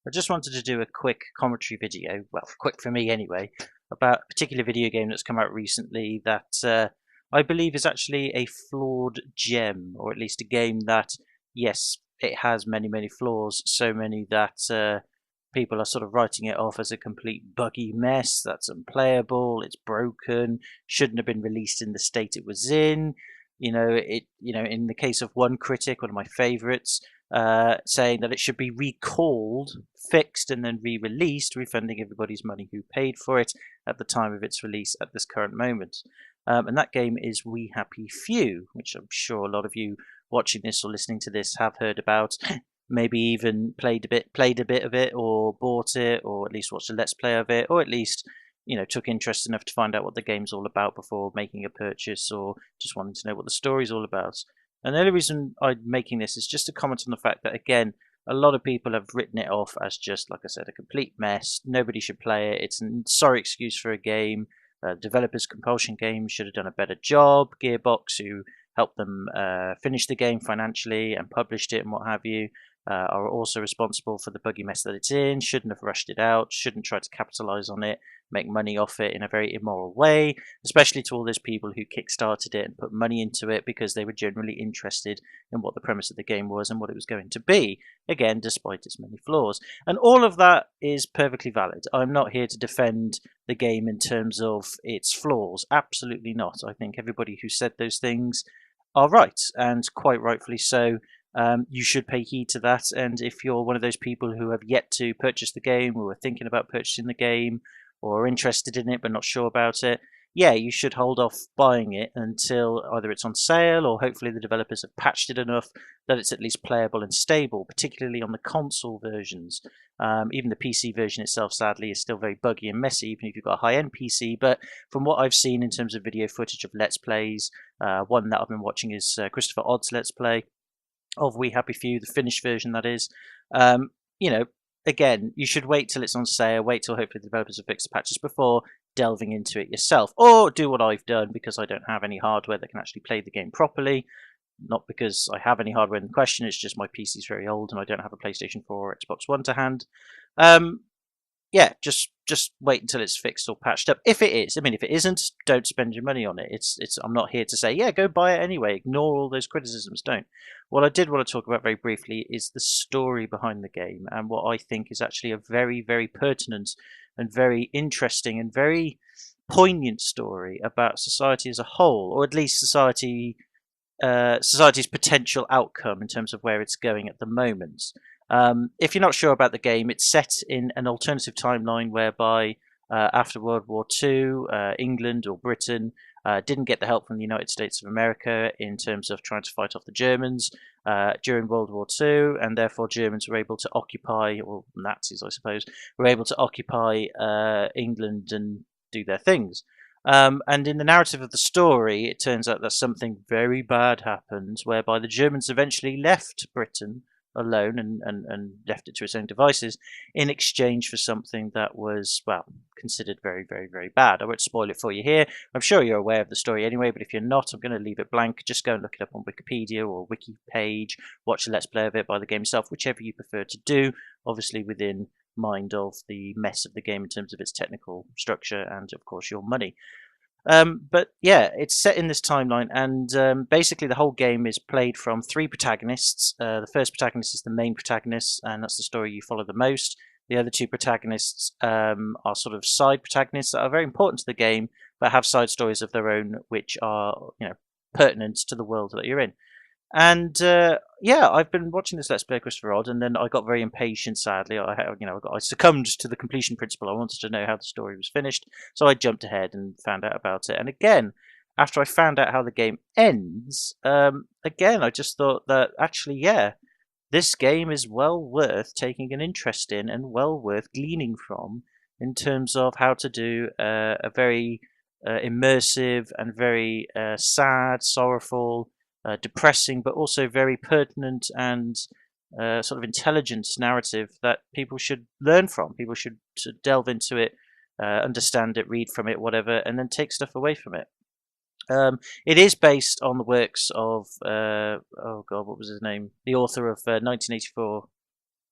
I just wanted to do a quick commentary video, well, quick for me anyway, about a particular video game that's come out recently that I believe is actually a flawed gem, or at least a game that, yes, it has many, many flaws, so many that people are sort of writing it off as a complete buggy mess that's unplayable, it's broken, shouldn't have been released in the state it was in. In the case of one critic, one of my favorites, saying that it should be recalled, fixed, and then re-released, refunding everybody's money who paid for it at the time of its release at this current moment. And that game is We Happy Few, which I'm sure a lot of you watching this or listening to this have heard about. Maybe even played a bit of it, or bought it, or at least watched a let's play of it, or at least took interest enough to find out what the game's all about before making a purchase, or just wanting to know what the story's all about. And the only reason I'm making this is just to comment on the fact that, again, a lot of people have written it off as just, like I said, a complete mess. Nobody should play it. It's a sorry excuse for a game. Developers Compulsion Games should have done a better job. Gearbox, who helped them finish the game financially and published it and what have you, are also responsible for the buggy mess that it's in, shouldn't have rushed it out, shouldn't try to capitalize on it, make money off it in a very immoral way, especially to all those people who kickstarted it and put money into it because they were generally interested in what the premise of the game was and what it was going to be, again, despite its many flaws. And all of that is perfectly valid. I'm not here to defend the game in terms of its flaws, absolutely not. I think everybody who said those things are right, and quite rightfully so. You should pay heed to that, and if you're one of those people who have yet to purchase the game, or are thinking about purchasing the game, or are interested in it but not sure about it, yeah, you should hold off buying it until either it's on sale, or hopefully the developers have patched it enough that it's at least playable and stable, particularly on the console versions. Even the PC version itself, sadly, is still very buggy and messy, even if you've got a high-end PC. But from what I've seen in terms of video footage of Let's Plays, one that I've been watching is Christopher Odd's Let's Play of We Happy Few, the finished version, that is. Um, you know, Again, you should wait till it's on sale, wait till hopefully the developers have fixed the patches before delving into it yourself, or do what I've done because I don't have any hardware that can actually play the game properly. Not because I have any hardware in question, it's just my PC is very old and I don't have a PlayStation 4 or Xbox One to hand. Yeah, just wait until it's fixed or patched up. If it is, I mean, if it isn't, don't spend your money on it. It's. I'm not here to say, yeah, go buy it anyway. Ignore all those criticisms. Don't. What I did want to talk about very briefly is the story behind the game, and what I think is actually a very, very pertinent and very interesting and very poignant story about society as a whole, or at least society's potential outcome in terms of where it's going at the moment. If you're not sure about the game, it's set in an alternative timeline whereby after World War II, England or Britain didn't get the help from the United States of America in terms of trying to fight off the Germans during World War II, and therefore Germans were able to occupy, or Nazis, I suppose, were able to occupy England and do their things. And in the narrative of the story, it turns out that something very bad happened, whereby the Germans eventually left Britain alone and left it to its own devices in exchange for something that was, well, considered very, very, very bad. I won't spoil it for you here. I'm sure you're aware of the story anyway, but if you're not, I'm going to leave it blank. Just go and look it up on Wikipedia or Wiki page, watch a Let's Play of it by the game itself, whichever you prefer to do, obviously within mind of the mess of the game in terms of its technical structure and, of course, your money. But yeah, it's set in this timeline, and basically the whole game is played from three protagonists. The first protagonist is the main protagonist, and that's the story you follow the most. The other two protagonists are sort of side protagonists that are very important to the game, but have side stories of their own, which are pertinent to the world that you're in. And yeah, I've been watching this Let's Play Christopher Odd, and then I got very impatient. Sadly, I succumbed to the completion principle. I wanted to know how the story was finished, so I jumped ahead and found out about it. And again, after I found out how the game ends, again, I just thought that actually, yeah, this game is well worth taking an interest in and well worth gleaning from in terms of how to do a very immersive and very sad, sorrowful, depressing, but also very pertinent and sort of intelligent narrative that people should learn from. People should delve into it, understand it, read from it, whatever, and then take stuff away from it. It is based on the works of oh god, what was his name? The author of 1984.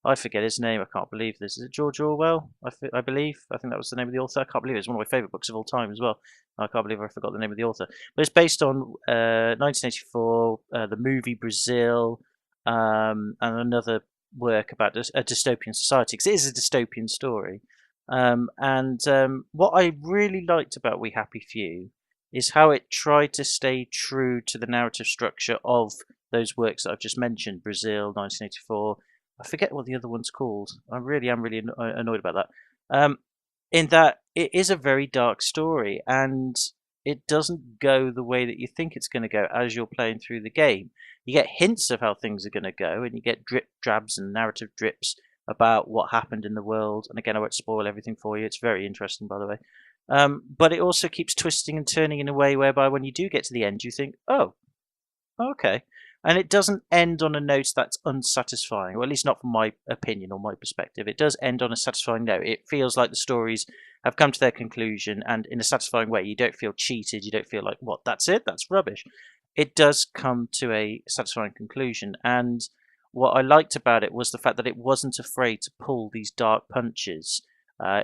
I forget his name. I can't believe this. Is it George Orwell? I believe. I think that was the name of the author. I can't believe it. It's one of my favourite books of all time as well. I can't believe I forgot the name of the author. But it's based on 1984, the movie Brazil, and another work about a dystopian society, because it is a dystopian story. What I really liked about We Happy Few is how it tried to stay true to the narrative structure of those works that I've just mentioned, Brazil, 1984. I forget what the other one's called. I really am really annoyed about that. In that it is a very dark story, and it doesn't go the way that you think it's going to go as you're playing through the game. You get hints of how things are going to go, and you get drip drabs and narrative drips about what happened in the world. And again, I won't spoil everything for you. It's very interesting, by the way. But it also keeps twisting and turning in a way whereby when you do get to the end, you think, oh, okay. And it doesn't end on a note that's unsatisfying, or at least not from my opinion or my perspective. It does end on a satisfying note. It feels like the stories have come to their conclusion, and in a satisfying way. You don't feel cheated. You don't feel like, what, that's it? That's rubbish. It does come to a satisfying conclusion. And what I liked about it was the fact that it wasn't afraid to pull these dark punches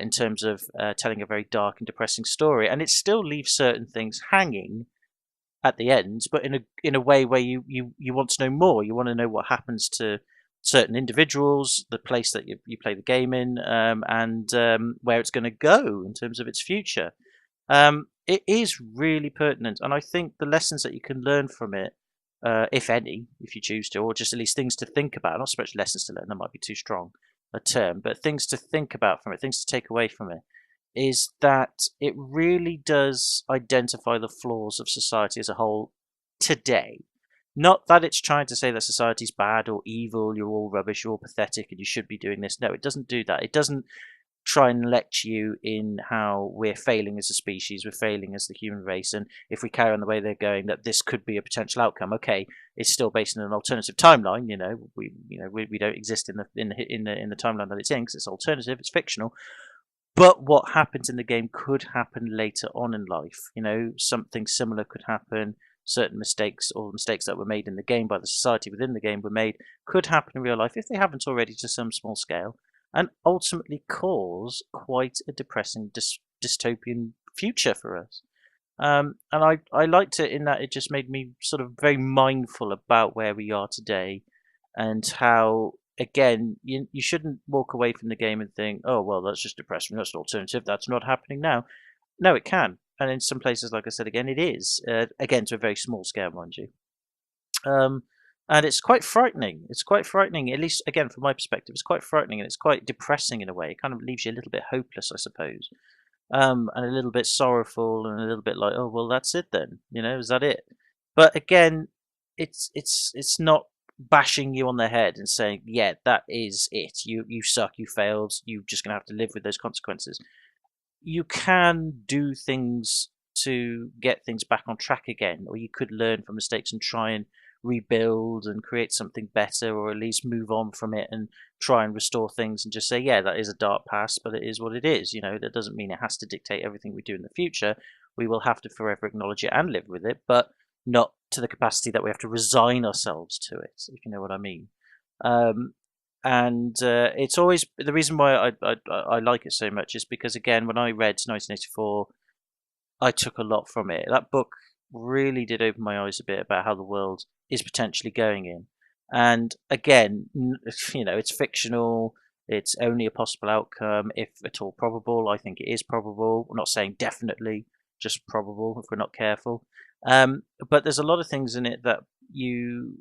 in terms of telling a very dark and depressing story. And it still leaves certain things hanging at the end, but in a way where you want to know more. You want to know what happens to certain individuals, the place that you play the game in, and where it's going to go in terms of its future. It is really pertinent, and I think the lessons that you can learn from it, if any, if you choose to, or just at least things to think about, not so much lessons to learn, that might be too strong a term, but things to think about from it, things to take away from it, is that it really does identify the flaws of society as a whole today. Not that it's trying to say that society's bad or evil, you're all rubbish, you're all pathetic, and you should be doing this. No, it doesn't do that. It doesn't try and lecture you in how we're failing as a species, we're failing as the human race, and if we carry on the way they're going, that this could be a potential outcome. Okay, it's still based on an alternative timeline. We don't exist in the timeline that it's in, because it's alternative, it's fictional. But what happens in the game could happen later on in life. Something similar could happen. Certain mistakes, or mistakes that were made in the game by the society within the game, were made, could happen in real life if they haven't already to some small scale, and ultimately cause quite a depressing dystopian future for us. And I liked it in that it just made me sort of very mindful about where we are today, and how, again, you shouldn't walk away from the game and think, oh, well, that's just depressing, that's an alternative, that's not happening now. No, it can. And in some places, like I said, again, it is. Again, to a very small scale, mind you. And it's quite frightening. It's quite frightening, at least, again, from my perspective. It's quite frightening, and it's quite depressing in a way. It kind of leaves you a little bit hopeless, I suppose. And a little bit sorrowful, and a little bit like, oh, well, that's it then. Is that it? But again, it's not bashing you on the head and saying, yeah, that is it. You suck, you failed, you're just going to have to live with those consequences. You can do things to get things back on track again, or you could learn from mistakes and try and rebuild and create something better, or at least move on from it and try and restore things and just say, yeah, that is a dark past, but it is what it is. That doesn't mean it has to dictate everything we do in the future. We will have to forever acknowledge it and live with it, but not to the capacity that we have to resign ourselves to it, if you know what I mean. It's always the reason why I like it so much is because, again, when I read 1984, I took a lot from it. That book really did open my eyes a bit about how the world is potentially going in. And again, it's fictional. It's only a possible outcome, if at all probable. I think it is probable. I'm not saying definitely, just probable if we're not careful. But there's a lot of things in it that you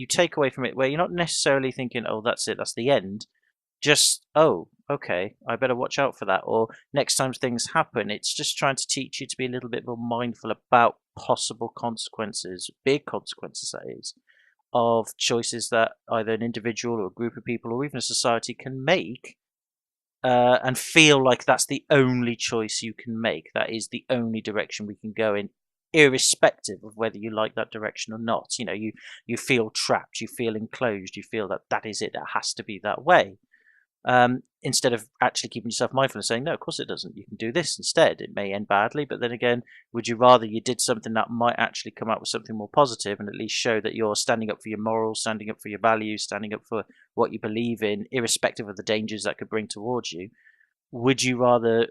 take away from it where you're not necessarily thinking, oh, that's it, that's the end. Just, oh, okay, I better watch out for that. Or next time things happen, it's just trying to teach you to be a little bit more mindful about possible consequences, big consequences that is, of choices that either an individual or a group of people or even a society can make, and feel like that's the only choice you can make. That is the only direction we can go in, irrespective of whether you like that direction or not. You feel trapped, you feel enclosed, you feel that is it, that has to be that way. instead of actually keeping yourself mindful and saying, no, of course it doesn't. You can do this instead. It may end badly, but then again, would you rather you did something that might actually come out with something more positive and at least show that you're standing up for your morals, standing up for your values, standing up for what you believe in, irrespective of the dangers that could bring towards you? Would you rather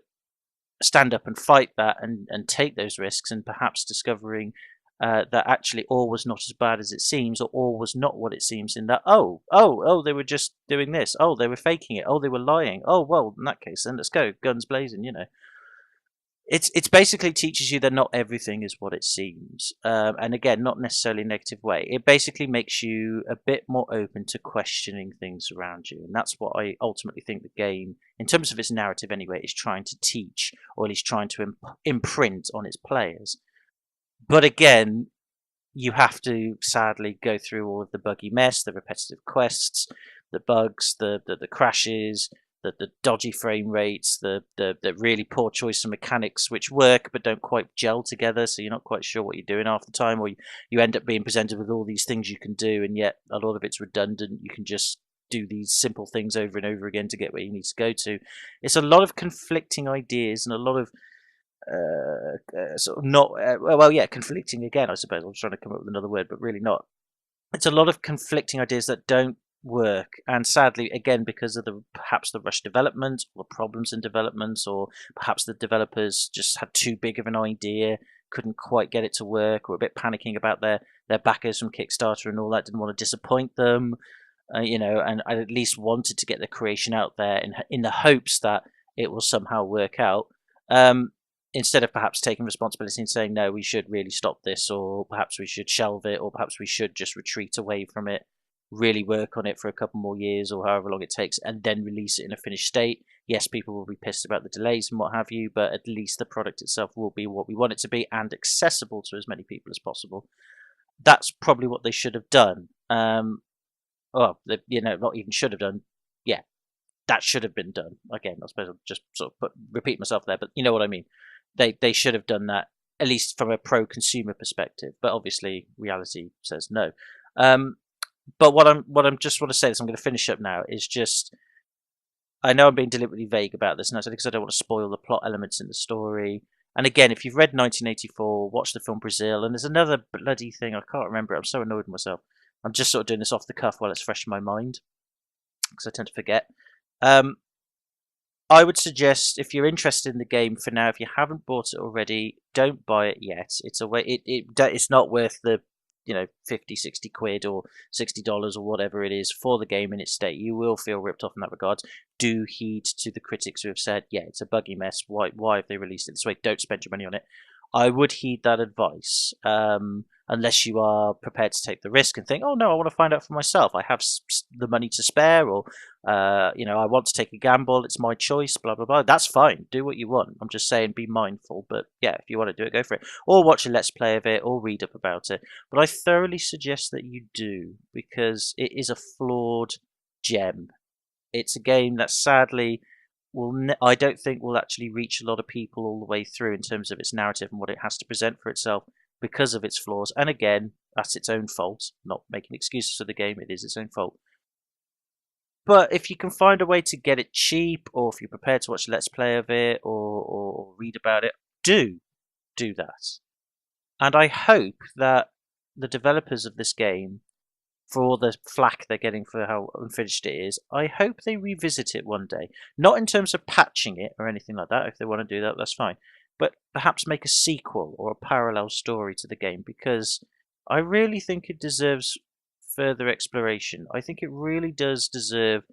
stand up and fight that and take those risks, and perhaps discovering that actually all was not as bad as it seems, or all was not what it seems, in that, they were just doing this, oh, they were faking it, oh, they were lying, oh, well, in that case, then let's go, guns blazing, you know. It's basically teaches you that not everything is what it seems, and again, not necessarily a negative way. It basically makes you a bit more open to questioning things around you, and that's what I ultimately think the game, in terms of its narrative anyway, is trying to teach, or at least trying to imprint on its players. But again, you have to sadly go through all of the buggy mess, the repetitive quests, the bugs, the crashes, the dodgy frame rates, the really poor choice of mechanics which work but don't quite gel together, so you're not quite sure what you're doing half the time, or you end up being presented with all these things you can do, and yet a lot of it's redundant. You can just do these simple things over and over again to get where you need to go to. It's a lot of conflicting ideas and a lot of sort of not conflicting again, I suppose. I was trying to come up with another word, but really not. It's a lot of conflicting ideas that don't work, and sadly, again, because of perhaps the rush development, or the problems in development, or perhaps the developers just had too big of an idea, couldn't quite get it to work, or a bit panicking about their backers from Kickstarter and all that, didn't want to disappoint them, and I at least wanted to get the creation out there in the hopes that it will somehow work out. Instead of perhaps taking responsibility and saying, no, we should really stop this, or perhaps we should shelve it, or perhaps we should just retreat away from it, really work on it for a couple more years or however long it takes, and then release it in a finished state. Yes, people will be pissed about the delays and what have you, but at least the product itself will be what we want it to be and accessible to as many people as possible. That's probably what they should have done. Not even should have done. Yeah, that should have been done. Again, I suppose I'll just sort of repeat myself there, but you know what I mean. They should have done that, at least from a pro-consumer perspective. But obviously, reality says no. But what I'm just want to say, this I'm going to finish up now, is just, I know I'm being deliberately vague about this, and that's because I don't want to spoil the plot elements in the story. And again, if you've read 1984, watch the film Brazil, and there's another bloody thing, I can't remember it, I'm so annoyed with myself. I'm just sort of doing this off the cuff while it's fresh in my mind, because I tend to forget. I would suggest, if you're interested in the game for now, if you haven't bought it already, don't buy it yet. It's not worth the 50, 60 quid or $60 or whatever it is for the game in its state. You will feel ripped off in that regard. Do heed to the critics who have said, yeah, it's a buggy mess. Why have they released it this way? Don't spend your money on it. I would heed that advice, unless you are prepared to take the risk and think, oh no, I want to find out for myself. I have the money to spare, or I want to take a gamble. It's my choice. Blah blah blah. That's fine. Do what you want. I'm just saying, be mindful. But yeah, if you want to do it, go for it. Or watch a let's play of it, or read up about it. But I thoroughly suggest that you do, because it is a flawed gem. It's a game that sadly I don't think will actually reach a lot of people all the way through in terms of its narrative and what it has to present for itself, because of its flaws. And again, that's its own fault. Not making excuses for the game, it is its own fault. But if you can find a way to get it cheap, or if you're prepared to watch a let's play of it, or read about it, do that. And I hope that the developers of this game, for all the flack they're getting for how unfinished it is, I hope they revisit it one day. Not in terms of patching it or anything like that. If they want to do that, that's fine. But perhaps make a sequel or a parallel story to the game, because I really think it deserves further exploration. I think it really does deserve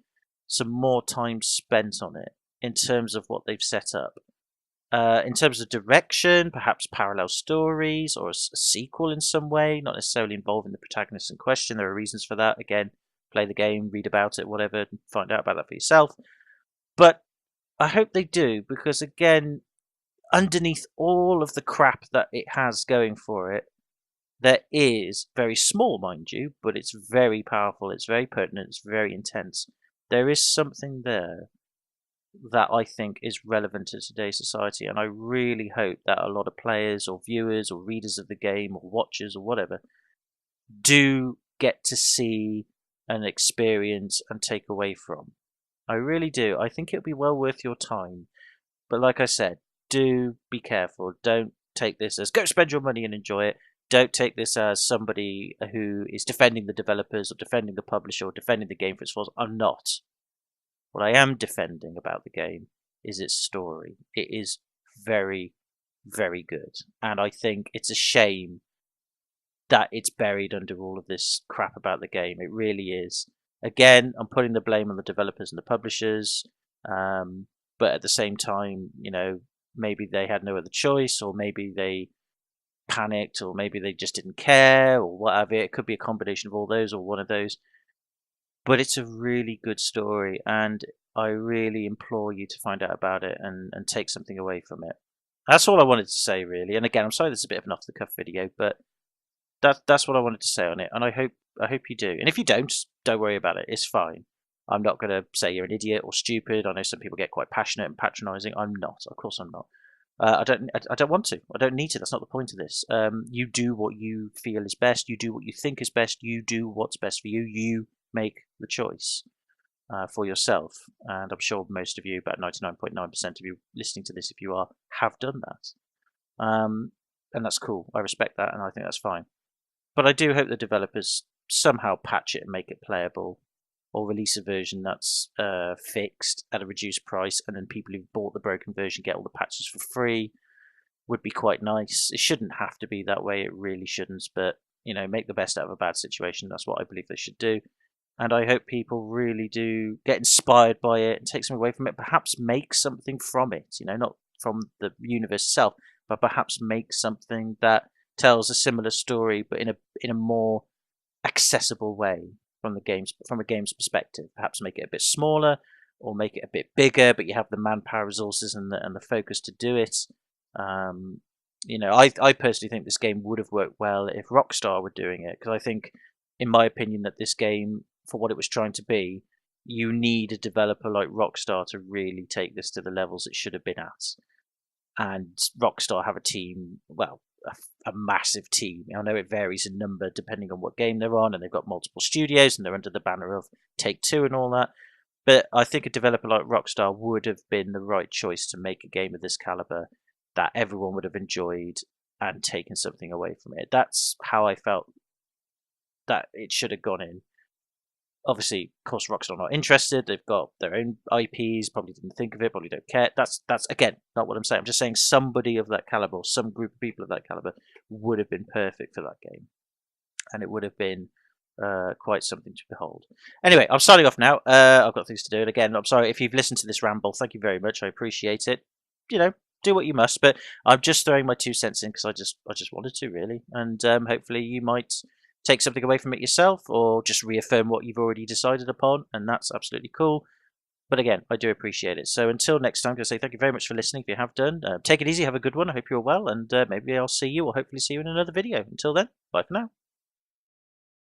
some more time spent on it in terms of what they've set up. In terms of direction, perhaps parallel stories or a sequel in some way, not necessarily involving the protagonist in question. There are reasons for that. Again, play the game, read about it, whatever, and find out about that for yourself. But I hope they do, because again, underneath all of the crap that it has going for it, there is, very small mind you, but it's very powerful, it's very pertinent, it's very intense. There is something there that I think is relevant to today's society, and I really hope that a lot of players or viewers or readers of the game or watchers or whatever do get to see and experience and take away from. I really do. I think it'll be well worth your time. But like I said, do be careful. Don't take this as go spend your money and enjoy it. Don't take this as somebody who is defending the developers or defending the publisher or defending the game for its flaws. I'm not. What I am defending about the game is its story. It is very, very good. And I think it's a shame that it's buried under all of this crap about the game. It really is. Again, I'm putting the blame on the developers and the publishers. But at the same time, maybe they had no other choice, or maybe they panicked, or maybe they just didn't care, or whatever. It could be a combination of all those or one of those. But it's a really good story, and I really implore you to find out about it and take something away from it. That's all I wanted to say, really. And again, I'm sorry this is a bit of an off-the-cuff video, but that's what I wanted to say on it, and I hope you do. And if you don't worry about it. It's fine. I'm not going to say you're an idiot or stupid. I know some people get quite passionate and patronising. I'm not. Of course, I'm not. I don't want to. I don't need to. That's not the point of this. You do what you feel is best. You do what you think is best. You do what's best for you. You make the choice for yourself. And I'm sure most of you, about 99.9% of you listening to this, if you are, have done that. And that's cool. I respect that, and I think that's fine. But I do hope the developers somehow patch it and make it playable, or release a version that's fixed at a reduced price, and then people who've bought the broken version get all the patches for free. Would be quite nice. It shouldn't have to be that way. It really shouldn't. But make the best out of a bad situation. That's what I believe they should do. And I hope people really do get inspired by it and take something away from it. Perhaps make something from it. Not from the universe itself, but perhaps make something that tells a similar story, but in a more accessible way from a game's perspective. Perhaps make it a bit smaller, or make it a bit bigger, but you have the manpower, resources, and the focus to do it. I personally think this game would have worked well if Rockstar were doing it, because I think, in my opinion, that this game, for what it was trying to be, you need a developer like Rockstar to really take this to the levels it should have been at. And Rockstar have a team, well, a massive team. I know it varies in number depending on what game they're on, and they've got multiple studios, and they're under the banner of Take-Two and all that. But I think a developer like Rockstar would have been the right choice to make a game of this caliber that everyone would have enjoyed and taken something away from it. That's how I felt that it should have gone in. Obviously, of course, Rockstar not interested. They've got their own IPs, probably didn't think of it, probably don't care. That's again, not what I'm saying. I'm just saying somebody of that caliber, or some group of people of that caliber, would have been perfect for that game. And it would have been quite something to behold. Anyway, I'm signing off now. I've got things to do. And again, I'm sorry if you've listened to this ramble. Thank you very much. I appreciate it. Do what you must. But I'm just throwing my 2 cents in because I just wanted to, really. And hopefully you might take something away from it yourself, or just reaffirm what you've already decided upon, and that's absolutely cool. But again, I do appreciate it. So until next time, I'm going to say thank you very much for listening. If you have done, take it easy, have a good one. I hope you're well, and maybe I'll see you, or hopefully see you in another video. Until then, bye for now.